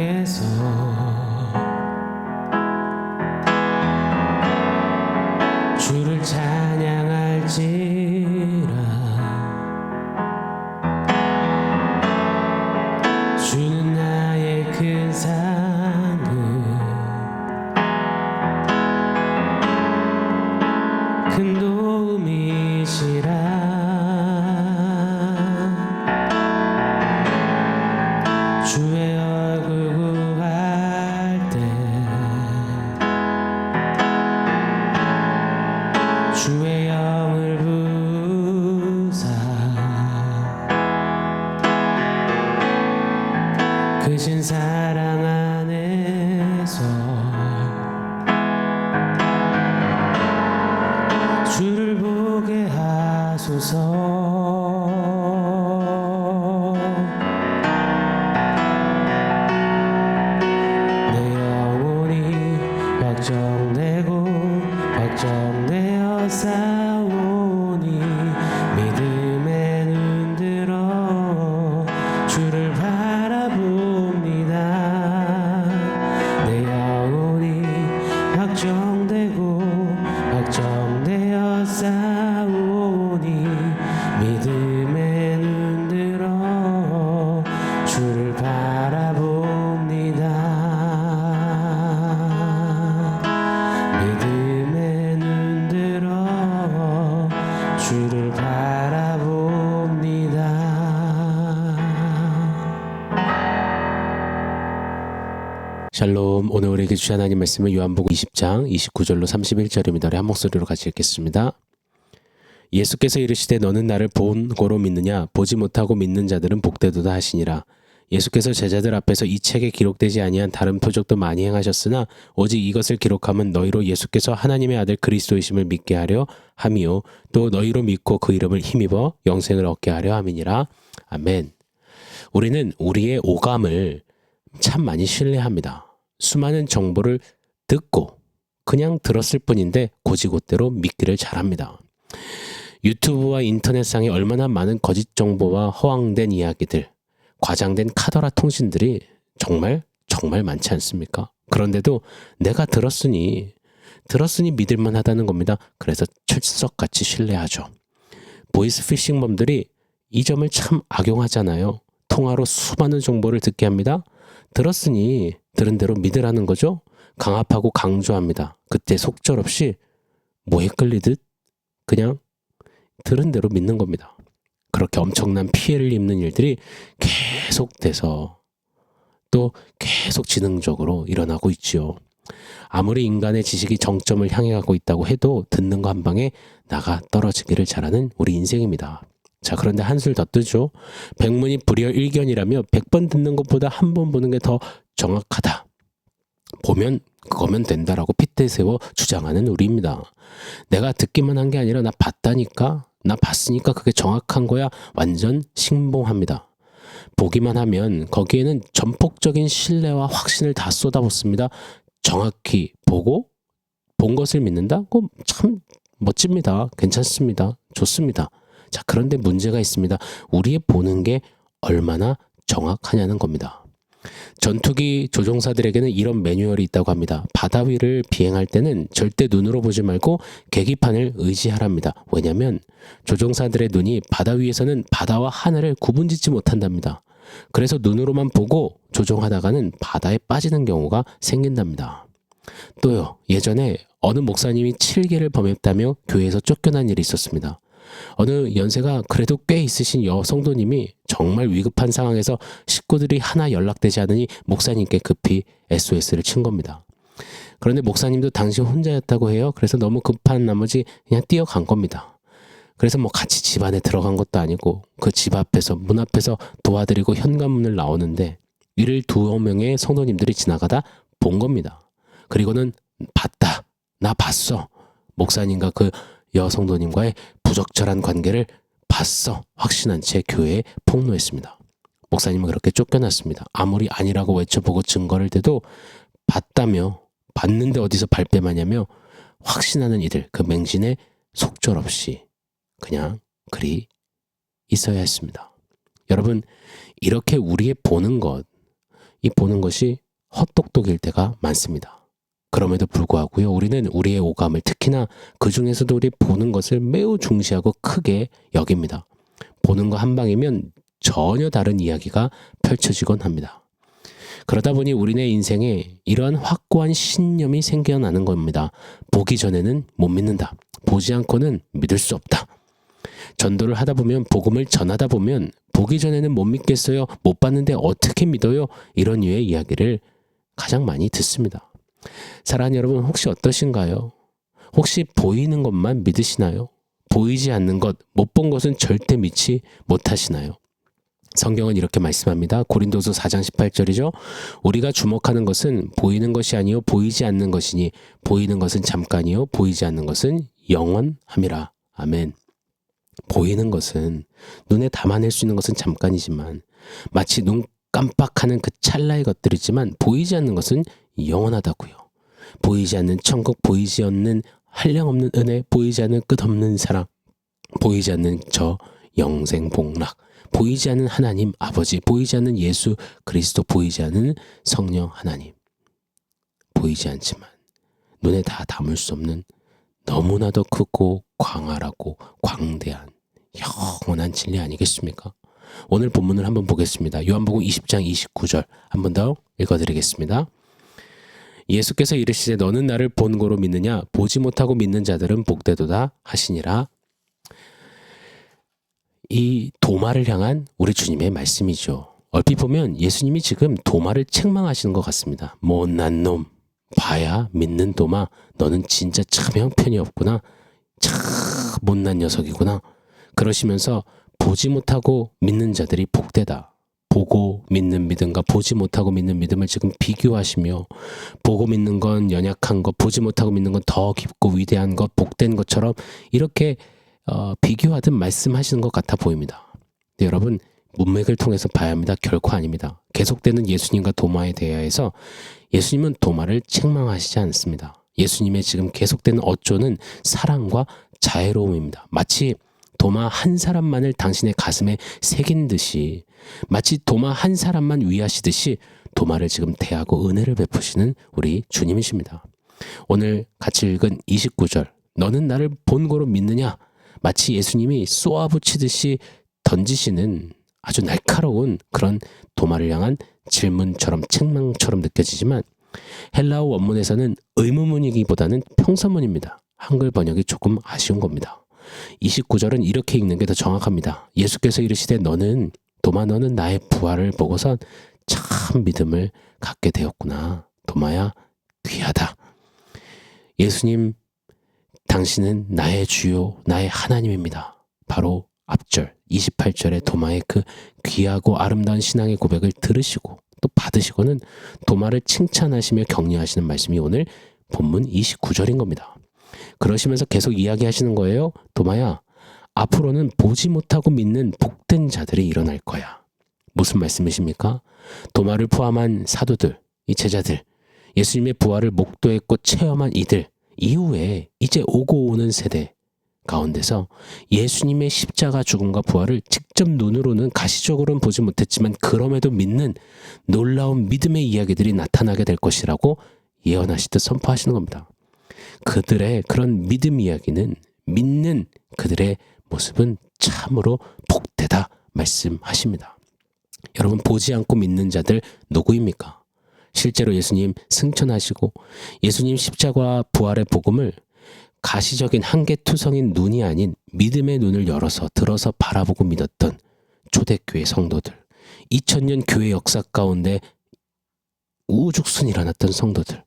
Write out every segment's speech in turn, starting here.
향해서 주를 찬양할지라. 주는 나의 큰 상급, 큰 도움이시라. 주의 얼굴 구할 때 주의 영을 부사 크신 사랑 안에서 주를 보게 하소서. 확정되어 싸우니 믿음에 눈들어 주를 바라봅니다. 내 영혼이 확정되어 싸우니 믿음에 눈들어 주를 바라봅니다. 주를 바라봅니다. 샬롬. 오늘 우리에게 주신 하나님 말씀은 요한복음 20장 29절로 31절입니다. 우리 한 목소리로 같이 읽겠습니다. 예수께서 이르시되 너는 나를 본고로 믿느냐? 보지 못하고 믿는 자들은 복되도다 하시니라. 예수께서 제자들 앞에서 이 책에 기록되지 아니한 다른 표적도 많이 행하셨으나 오직 이것을 기록함은 너희로 예수께서 하나님의 아들 그리스도이심을 믿게 하려 함이요 또 너희로 믿고 그 이름을 힘입어 영생을 얻게 하려 함이니라. 아멘. 우리는 우리의 오감을 참 많이 신뢰합니다. 수많은 정보를 듣고 그냥 들었을 뿐인데 곧이곧대로 믿기를 잘합니다. 유튜브와 인터넷상에 얼마나 많은 거짓 정보와 허황된 이야기들, 과장된 카더라 통신들이 정말 많지 않습니까? 그런데도 내가 들었으니 믿을만 하다는 겁니다. 그래서 철석같이 신뢰하죠. 보이스피싱범들이 이 점을 참 악용하잖아요. 통화로 수많은 정보를 듣게 합니다. 들었으니 들은 대로 믿으라는 거죠. 강압하고 강조합니다. 그때 속절없이 뭐에 끌리듯 그냥 들은 대로 믿는 겁니다. 그렇게 엄청난 피해를 입는 일들이 계속돼서 또 계속 지능적으로 일어나고 있지요. 아무리 인간의 지식이 정점을 향해 가고 있다고 해도 듣는 거 한 방에 나가 떨어지기를 잘하는 우리 인생입니다. 자, 그런데 한술 더 뜨죠. 백문이 불여 일견이라며 100번 듣는 것보다 한 번 보는 게 더 정확하다. 보면 그거면 된다라고 핏대 세워 주장하는 우리입니다. 내가 듣기만 한 게 아니라 나 봤다니까, 나 봤으니까 그게 정확한 거야. 완전 신봉합니다. 보기만 하면 거기에는 전폭적인 신뢰와 확신을 다 쏟아붓습니다. 정확히 보고 본 것을 믿는다? 그거 참 멋집니다. 괜찮습니다. 좋습니다. 자, 그런데 문제가 있습니다. 우리의 보는 게 얼마나 정확하냐는 겁니다. 전투기 조종사들에게는 이런 매뉴얼이 있다고 합니다. 바다 위를 비행할 때는 절대 눈으로 보지 말고 계기판을 의지하랍니다. 왜냐하면 조종사들의 눈이 바다 위에서는 바다와 하늘을 구분짓지 못한답니다. 그래서 눈으로만 보고 조종하다가는 바다에 빠지는 경우가 생긴답니다. 또요, 예전에 어느 목사님이 7계를 범했다며 교회에서 쫓겨난 일이 있었습니다. 어느 연세가 그래도 꽤 있으신 여성도님이 정말 위급한 상황에서 식구들이 하나 연락되지 않으니 목사님께 급히 SOS를 친 겁니다. 그런데 목사님도 당시 혼자였다고 해요. 그래서 너무 급한 나머지 그냥 뛰어간 겁니다. 그래서 뭐 같이 집 안에 들어간 것도 아니고 그 집 앞에서 문 앞에서 도와드리고 현관문을 나오는데 이를 2명의 성도님들이 지나가다 본 겁니다. 그리고는 봤다. 나 봤어. 목사님과 그 여성도님과의 부적절한 관계를 봤어. 확신한 채 교회에 폭로했습니다. 목사님은 그렇게 쫓겨났습니다. 아무리 아니라고 외쳐보고 증거를 대도 봤다며, 봤는데 어디서 발뺌하냐며 확신하는 이들, 그 맹신에 속절없이 그냥 그리 있어야 했습니다. 여러분, 이렇게 우리의 보는 것, 이 보는 것이 헛똑똑일 때가 많습니다. 그럼에도 불구하고요, 우리는 우리의 오감을, 특히나 그 중에서도 우리 보는 것을 매우 중시하고 크게 여깁니다. 보는 거 한 방이면 전혀 다른 이야기가 펼쳐지곤 합니다. 그러다 보니 우리네 인생에 이러한 확고한 신념이 생겨나는 겁니다. 보기 전에는 못 믿는다. 보지 않고는 믿을 수 없다. 전도를 하다 보면, 복음을 전하다 보면 보기 전에는 못 믿겠어요. 못 봤는데 어떻게 믿어요? 이런 류의 이야기를 가장 많이 듣습니다. 사랑하는 여러분, 혹시 어떠신가요? 혹시 보이는 것만 믿으시나요? 보이지 않는 것, 못 본 것은 절대 믿지 못하시나요? 성경은 이렇게 말씀합니다. 고린도서 4장 18절이죠. 우리가 주목하는 것은 보이는 것이 아니요 보이지 않는 것이니 보이는 것은 잠깐이요 보이지 않는 것은 영원함이라. 아멘. 보이는 것은, 눈에 담아낼 수 있는 것은 잠깐이지만, 마치 눈 깜빡하는 그 찰나의 것들이지만 보이지 않는 것은 영원하다고요. 보이지 않는 천국, 보이지 않는 한량없는 은혜, 보이지 않는 끝없는 사랑, 보이지 않는 저 영생 복락, 보이지 않는 하나님 아버지, 보이지 않는 예수 그리스도, 보이지 않는 성령 하나님. 보이지 않지만 눈에 다 담을 수 없는 너무나도 크고 광활하고 광대한 영원한 진리 아니겠습니까? 오늘 본문을 한번 보겠습니다. 요한복음 20장 29절 한 번 더 읽어드리겠습니다. 예수께서 이르시되 너는 나를 본 고로 믿느냐? 보지 못하고 믿는 자들은 복되도다 하시니라. 이 도마를 향한 우리 주님의 말씀이죠. 얼핏 보면 예수님이 지금 도마를 책망하시는 것 같습니다. 못난 놈, 봐야 믿는 도마, 너는 진짜 참 형편이 없구나. 참 못난 녀석이구나. 그러시면서 보지 못하고 믿는 자들이 복되다. 보고 믿는 믿음과 보지 못하고 믿는 믿음을 지금 비교하시며, 보고 믿는 건 연약한 것, 보지 못하고 믿는 건 더 깊고 위대한 것, 복된 것처럼 이렇게 비교하듯 말씀하시는 것 같아 보입니다. 근데 여러분, 문맥을 통해서 봐야 합니다. 결코 아닙니다. 계속되는 예수님과 도마에 대하여서 예수님은 도마를 책망하시지 않습니다. 예수님의 지금 계속되는 어조는 사랑과 자애로움입니다. 마치 도마 한 사람만을 당신의 가슴에 새긴 듯이, 마치 도마 한 사람만 위하시듯이 도마를 지금 대하고 은혜를 베푸시는 우리 주님이십니다. 오늘 같이 읽은 29절, 너는 나를 본 고로 믿느냐? 마치 예수님이 쏘아붙이듯이 던지시는 아주 날카로운 그런 도마를 향한 질문처럼, 책망처럼 느껴지지만, 헬라어 원문에서는 의문문이기보다는 평서문입니다. 한글 번역이 조금 아쉬운 겁니다. 29절은 이렇게 읽는 게 더 정확합니다. 예수께서 이르시되 너는, 도마 너는 나의 부활을 보고선 참 믿음을 갖게 되었구나. 도마야, 귀하다. 예수님, 당신은 나의 주요, 나의 하나님입니다. 바로 앞절 28절의 도마의 그 귀하고 아름다운 신앙의 고백을 들으시고 또 받으시고는 도마를 칭찬하시며 격려하시는 말씀이 오늘 본문 29절인 겁니다. 그러시면서 계속 이야기하시는 거예요. 도마야, 앞으로는 보지 못하고 믿는 복된 자들이 일어날 거야. 무슨 말씀이십니까? 도마를 포함한 사도들, 이 제자들, 예수님의 부활을 목도했고 체험한 이들 이후에 이제 오고 오는 세대 가운데서 예수님의 십자가 죽음과 부활을 직접 눈으로는 가시적으로는 보지 못했지만 그럼에도 믿는 놀라운 믿음의 이야기들이 나타나게 될 것이라고 예언하시듯 선포하시는 겁니다. 그들의 그런 믿음 이야기는, 믿는 그들의 모습은 참으로 복되다 말씀하십니다. 여러분, 보지 않고 믿는 자들 누구입니까? 실제로 예수님 승천하시고 예수님 십자가와 부활의 복음을 가시적인 한계투성인 눈이 아닌 믿음의 눈을 열어서 들어서 바라보고 믿었던 초대교회 성도들, 2000년 교회 역사 가운데 우죽순 일어났던 성도들,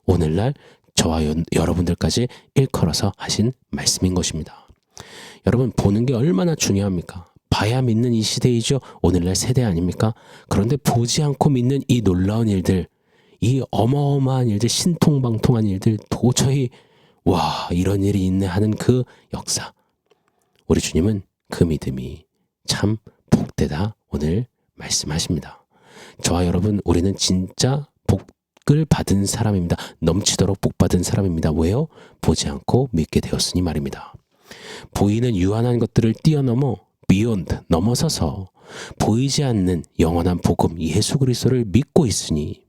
오늘날 저와 여러분들까지 일컬어서 하신 말씀인 것입니다. 여러분, 보는 게 얼마나 중요합니까? 봐야 믿는 이 시대이죠. 오늘날 세대 아닙니까? 그런데 보지 않고 믿는 이 놀라운 일들, 이 어마어마한 일들, 신통방통한 일들, 도저히 와, 이런 일이 있네 하는 그 역사, 우리 주님은 그 믿음이 참 복되다 오늘 말씀하십니다. 저와 여러분, 우리는 진짜 복을 받은 사람입니다. 넘치도록 복받은 사람입니다. 왜요? 보지 않고 믿게 되었으니 말입니다. 보이는 유한한 것들을 뛰어넘어 beyond 넘어서서 보이지 않는 영원한 복음 예수 그리스도를 믿고 있으니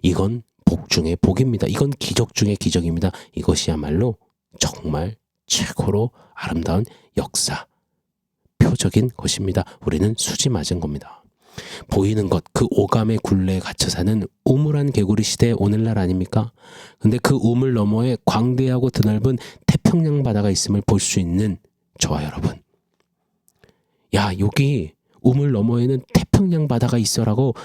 이건 복 중의 복입니다. 이건 기적 중의 기적입니다. 이것이야말로 정말 최고로 아름다운 역사, 표적인 것입니다. 우리는 수지 맞은 겁니다. 보이는 것, 그 오감의 굴레에 갇혀 사는 우물한 개구리 시대 오늘날 아닙니까? 근데 그 우물 너머에 광대하고 드넓은 태평양 바다가 있음을 볼 수 있는 저와 여러분. 야, 여기 우물 너머에는 태평양 바다가 있어라고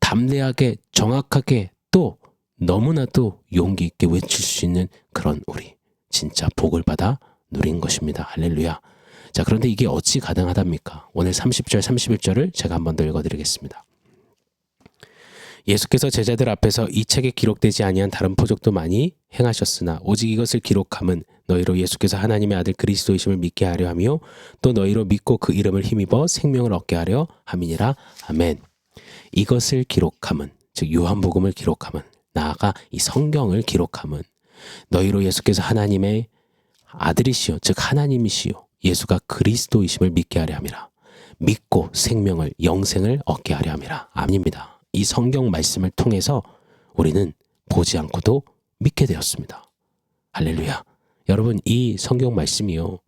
담대하게 정확하게 또 너무나도 용기 있게 외칠 수 있는 그런 우리. 진짜 복을 받아 누린 것입니다. 할렐루야. 자, 그런데 이게 어찌 가능하답니까? 오늘 30절, 31절을 제가 한 번 더 읽어드리겠습니다. 예수께서 제자들 앞에서 이 책에 기록되지 아니한 다른 표적도 많이 행하셨으나 오직 이것을 기록함은 너희로 예수께서 하나님의 아들 그리스도이심을 믿게 하려 하며 또 너희로 믿고 그 이름을 힘입어 생명을 얻게 하려 함이니라. 아멘. 이것을 기록함은, 즉 요한복음을 기록함은, 나아가 이 성경을 기록함은 너희로 예수께서 하나님의 아들이시요 즉 하나님이시요 예수가 그리스도이심을 믿게 하려 함이라. 믿고 생명을 영생을 얻게 하려 함이라. 아닙니다. 이 성경 말씀을 통해서 우리는 보지 않고도 믿게 되었습니다. 할렐루야. 여러분, 이 성경 말씀이요,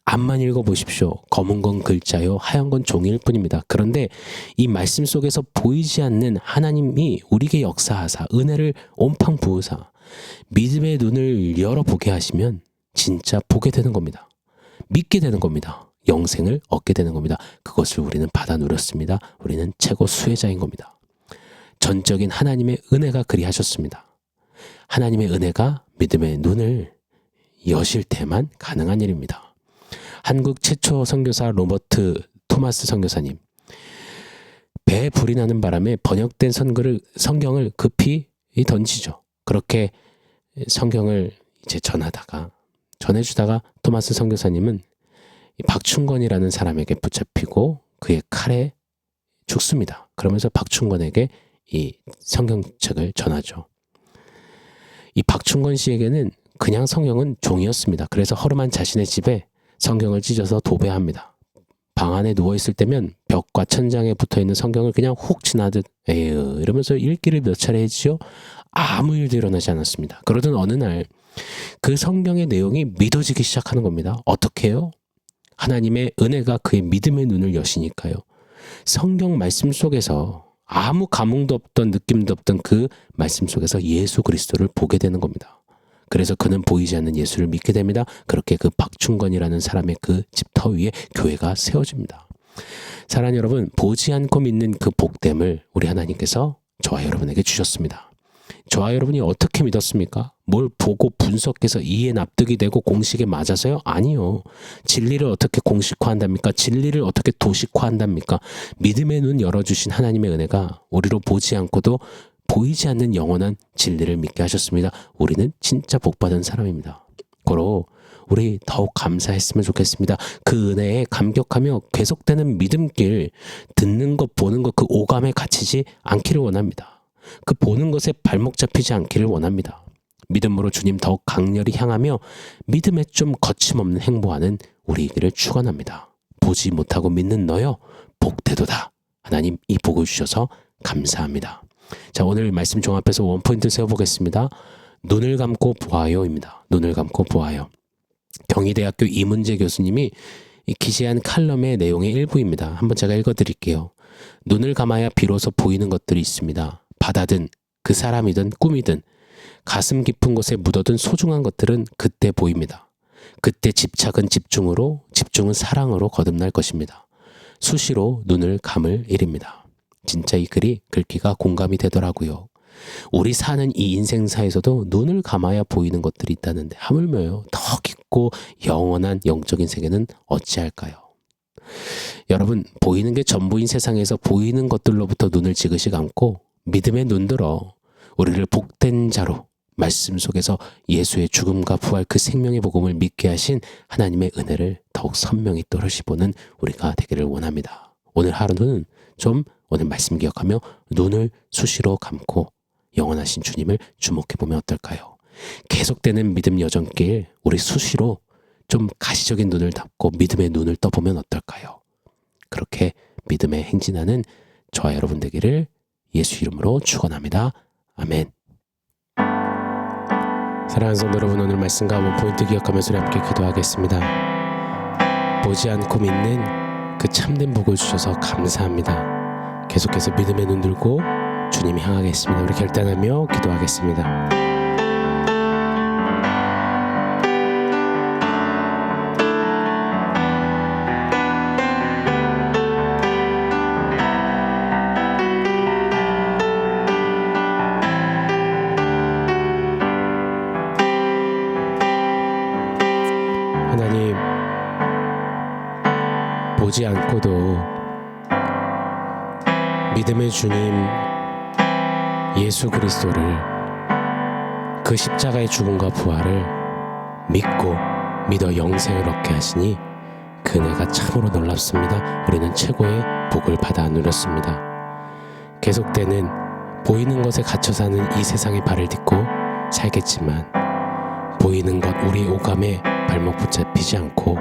앞만 읽어보십시오. 검은 건 글자요 하얀 건 종이일 뿐입니다. 그런데 이 말씀 속에서 보이지 않는 하나님이 우리에게 역사하사 은혜를 온팡 부으사 믿음의 눈을 열어보게 하시면 진짜 보게 되는 겁니다. 믿게 되는 겁니다. 영생을 얻게 되는 겁니다. 그것을 우리는 받아 누렸습니다. 우리는 최고 수혜자인 겁니다. 전적인 하나님의 은혜가 그리하셨습니다. 하나님의 은혜가 믿음의 눈을 여실 때만 가능한 일입니다. 한국 최초 선교사 로버트 토마스 선교사님, 배에 불이 나는 바람에 번역된 성경을 급히 던지죠. 그렇게 성경을 이제 전해주다가 토마스 선교사님은 박충건이라는 사람에게 붙잡히고 그의 칼에 죽습니다. 그러면서 박충건에게 이 성경책을 전하죠. 이 박충건 씨에게는 그냥 성경은 종이었습니다. 그래서 허름한 자신의 집에 성경을 찢어서 도배합니다. 방 안에 누워있을 때면 벽과 천장에 붙어있는 성경을 그냥 훅 지나듯 에휴 이러면서 읽기를 몇 차례 했지요. 아무 일도 일어나지 않았습니다. 그러던 어느 날 그 성경의 내용이 믿어지기 시작하는 겁니다. 어떻게 해요? 하나님의 은혜가 그의 믿음의 눈을 여시니까요. 성경 말씀 속에서 아무 감흥도 없던 느낌도 없던 그 말씀 속에서 예수 그리스도를 보게 되는 겁니다. 그래서 그는 보이지 않는 예수를 믿게 됩니다. 그렇게 그 박충건이라는 사람의 그 집터 위에 교회가 세워집니다. 사랑하는 여러분, 보지 않고 믿는 그 복됨을 우리 하나님께서 저와 여러분에게 주셨습니다. 저와 여러분이 어떻게 믿었습니까? 뭘 보고 분석해서 이해 납득이 되고 공식에 맞아서요? 아니요. 진리를 어떻게 공식화한답니까? 진리를 어떻게 도식화한답니까? 믿음의 눈 열어주신 하나님의 은혜가 우리로 보지 않고도 보이지 않는 영원한 진리를 믿게 하셨습니다. 우리는 진짜 복받은 사람입니다. 고로 우리 더욱 감사했으면 좋겠습니다. 그 은혜에 감격하며 계속되는 믿음길, 듣는 것 보는 것 그 오감에 갇히지 않기를 원합니다. 그 보는 것에 발목 잡히지 않기를 원합니다. 믿음으로 주님 더욱 강렬히 향하며 믿음에 좀 거침없는 행보하는 우리에게를 축원합니다. 보지 못하고 믿는 너여 복되도다. 하나님 이 복을 주셔서 감사합니다. 자, 오늘 말씀 종합해서 원포인트 세워보겠습니다. 눈을 감고 보아요입니다. 눈을 감고 보아요. 경희대학교 이문재 교수님이 기재한 칼럼의 내용의 일부입니다. 한번 제가 읽어드릴게요. 눈을 감아야 비로소 보이는 것들이 있습니다. 바다든 그 사람이든 꿈이든 가슴 깊은 곳에 묻어둔 소중한 것들은 그때 보입니다. 그때 집착은 집중으로, 집중은 사랑으로 거듭날 것입니다. 수시로 눈을 감을 일입니다. 진짜 이 글이 글귀가 공감이 되더라고요. 우리 사는 이 인생사에서도 눈을 감아야 보이는 것들이 있다는데 하물며요 더 깊고 영원한 영적인 세계는 어찌할까요? 여러분, 보이는 게 전부인 세상에서 보이는 것들로부터 눈을 지그시 감고 믿음의 눈들어 우리를 복된 자로 말씀 속에서 예수의 죽음과 부활 그 생명의 복음을 믿게 하신 하나님의 은혜를 더욱 선명히 또렷이 보는 우리가 되기를 원합니다. 오늘 하루는 좀 오늘 말씀 기억하며 눈을 수시로 감고 영원하신 주님을 주목해보면 어떨까요? 계속되는 믿음 여정길 우리 수시로 좀 가시적인 눈을 닫고 믿음의 눈을 떠보면 어떨까요? 그렇게 믿음에 행진하는 저와 여러분 되기를 예수 이름으로 축원합니다. 아멘. 사랑하는 성도 여러분, 오늘 말씀과 원 포인트 기억하면서 우리 함께 기도하겠습니다. 보지 않고 믿는 그 참된 복을 주셔서 감사합니다. 계속해서 믿음의 눈 들고 주님 향하겠습니다. 우리 결단하며 기도하겠습니다. 하나님, 보지 않고도 믿음의 주님 예수 그리스도를, 그 십자가의 죽음과 부활을 믿고 믿어 영생을 얻게 하시니 그 은혜가 참으로 놀랍습니다. 우리는 최고의 복을 받아 누렸습니다. 계속되는 보이는 것에 갇혀 사는 이 세상의 발을 딛고 살겠지만 보이는 것, 우리 오감에 발목 붙잡히지 않고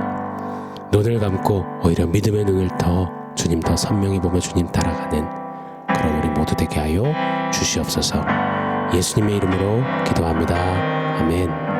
눈을 감고 오히려 믿음의 눈을 더 주님 더 선명히 보며 주님 따라가는 그런 우리 모두 되게 하여 주시옵소서. 예수님의 이름으로 기도합니다. 아멘.